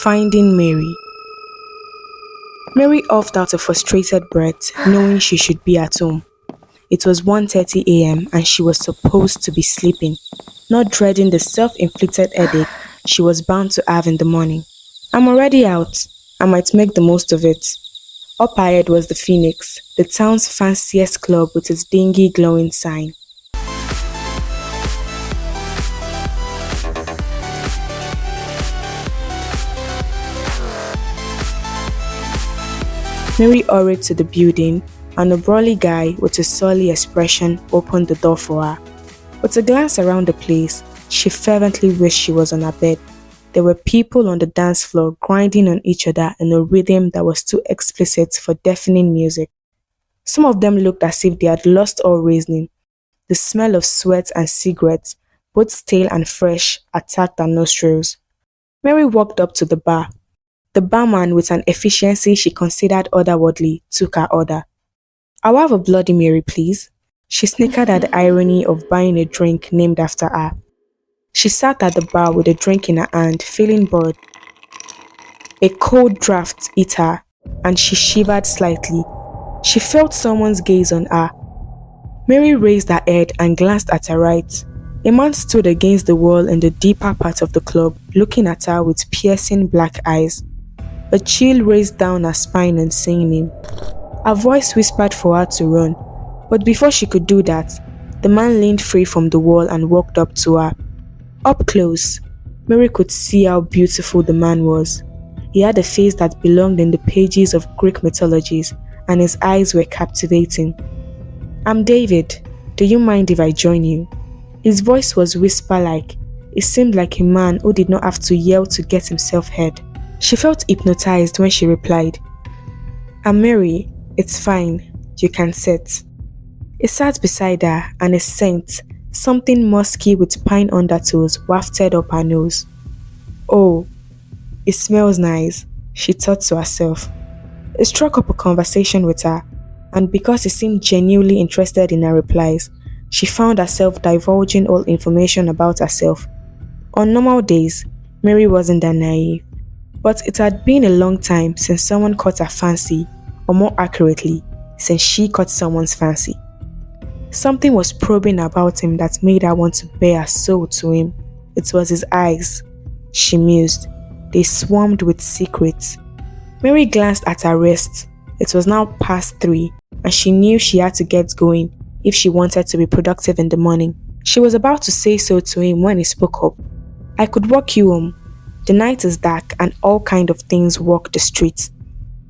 Finding Mary. Mary huffed out a frustrated breath, knowing she should be at home. It was 1:30 a.m. and she was supposed to be sleeping, not dreading the self-inflicted headache she was bound to have in the morning. I'm already out. I might make the most of it. Up ahead was the Phoenix, the town's fanciest club with its dingy glowing sign. Mary hurried to the building, and a burly guy with a surly expression opened the door for her. With a glance around the place, she fervently wished she was on her bed. There were people on the dance floor grinding on each other in a rhythm that was too explicit for deafening music. Some of them looked as if they had lost all reasoning. The smell of sweat and cigarettes, both stale and fresh, attacked her nostrils. Mary walked up to the bar. The barman, with an efficiency she considered otherworldly, took her order. "I'll have a Bloody Mary, please." She snickered at the irony of buying a drink named after her. She sat at the bar with a drink in her hand, feeling bored. A cold draft hit her, and she shivered slightly. She felt someone's gaze on her. Mary raised her head and glanced at her right. A man stood against the wall in the deeper part of the club, looking at her with piercing black eyes. A chill raced down her spine and singing. Her voice whispered for her to run, but before she could do that, the man leaned free from the wall and walked up to her. Up close, Mary could see how beautiful the man was. He had a face that belonged in the pages of Greek mythologies, and his eyes were captivating. "I'm David. Do you mind if I join you?" His voice was whisper-like. It seemed like a man who did not have to yell to get himself heard. She felt hypnotized when she replied, "I'm Mary. It's fine. You can sit." He sat beside her, and a scent, something musky with pine undertones, wafted up her nose. "Oh, it smells nice," she thought to herself. He struck up a conversation with her, and because he seemed genuinely interested in her replies, she found herself divulging all information about herself. On normal days, Mary wasn't that naive, but it had been a long time since someone caught her fancy, or more accurately, since she caught someone's fancy. Something was probing about him that made her want to bare her soul to him. It was his eyes, she mused. They swarmed with secrets. Mary glanced at her wrist. It was now past 3, and she knew she had to get going if she wanted to be productive in the morning. She was about to say so to him when he spoke up. "I could walk you home. The night is dark and all kind of things walk the streets."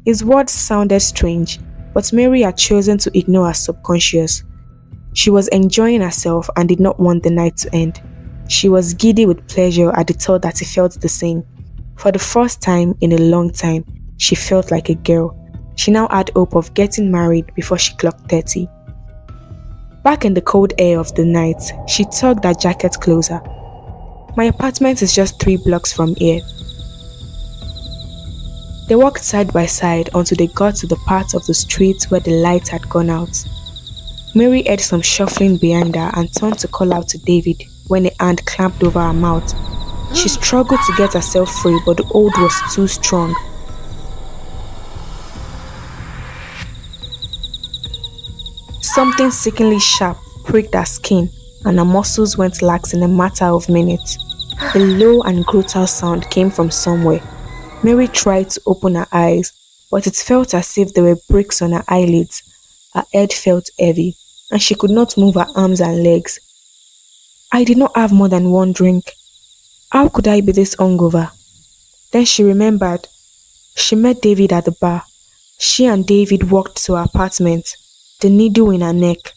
His words sounded strange, but Mary had chosen to ignore her subconscious. She was enjoying herself and did not want the night to end. She was giddy with pleasure at the thought that he felt the same. For the first time in a long time, she felt like a girl. She now had hope of getting married before she clocked 30. Back in the cold air of the night, she tugged her jacket closer. "My apartment is just 3 blocks from here." They walked side by side until they got to the part of the street where the light had gone out. Mary heard some shuffling behind her and turned to call out to David when a hand clamped over her mouth. She struggled to get herself free, but the hold was too strong. Something sickeningly sharp pricked her skin, and her muscles went lax in a matter of minutes. A low and gruesome sound came from somewhere. Mary tried to open her eyes, but it felt as if there were bricks on her eyelids. Her head felt heavy, and she could not move her arms and legs. "I did not have more than 1 drink. How could I be this hungover?" Then she remembered. She met David at the bar. She and David walked to her apartment, the needle in her neck.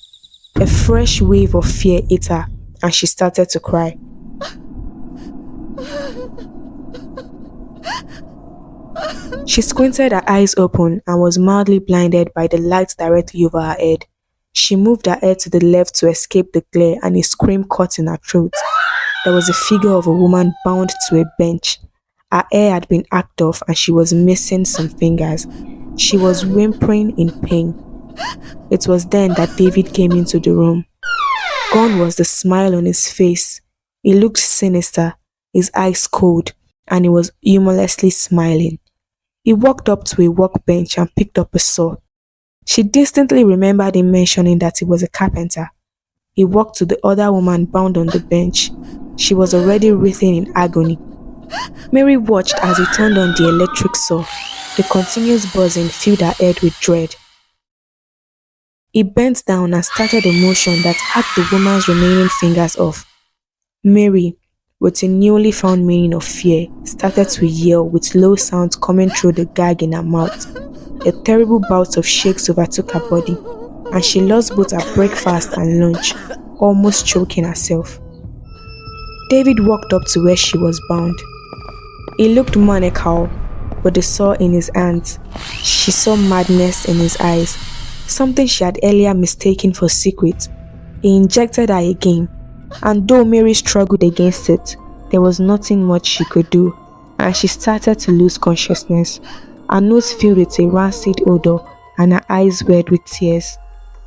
A fresh wave of fear hit her, and she started to cry. She squinted her eyes open and was mildly blinded by the light directly over her head. She moved her head to the left to escape the glare, and a scream caught in her throat. There was a figure of a woman bound to a bench. Her hair had been hacked off and she was missing some fingers. She was whimpering in pain. It was then that David came into the room. Gone was the smile on his face. He looked sinister, his eyes cold, and he was humorlessly smiling. He walked up to a workbench and picked up a saw. She distinctly remembered him mentioning that he was a carpenter. He walked to the other woman bound on the bench. She was already writhing in agony. Mary watched as he turned on the electric saw. The continuous buzzing filled her head with dread. He bent down and started a motion that hacked the woman's remaining fingers off. Mary, with a newly found meaning of fear, started to yell with low sounds coming through the gag in her mouth. A terrible bout of shakes overtook her body, and she lost both her breakfast and lunch, almost choking herself. David walked up to where she was bound. He looked maniacal, with the saw in his hands. She saw madness in his eyes, something she had earlier mistaken for secret. He injected her again, and though Mary struggled against it, there was nothing much she could do, and she started to lose consciousness. Her nose filled with a rancid odor, and her eyes welled with tears.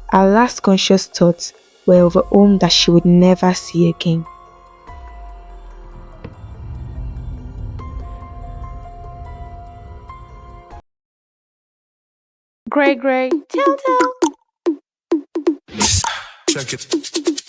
Her last conscious thoughts were of a home that she would never see again. GreyGray, tell. Check it.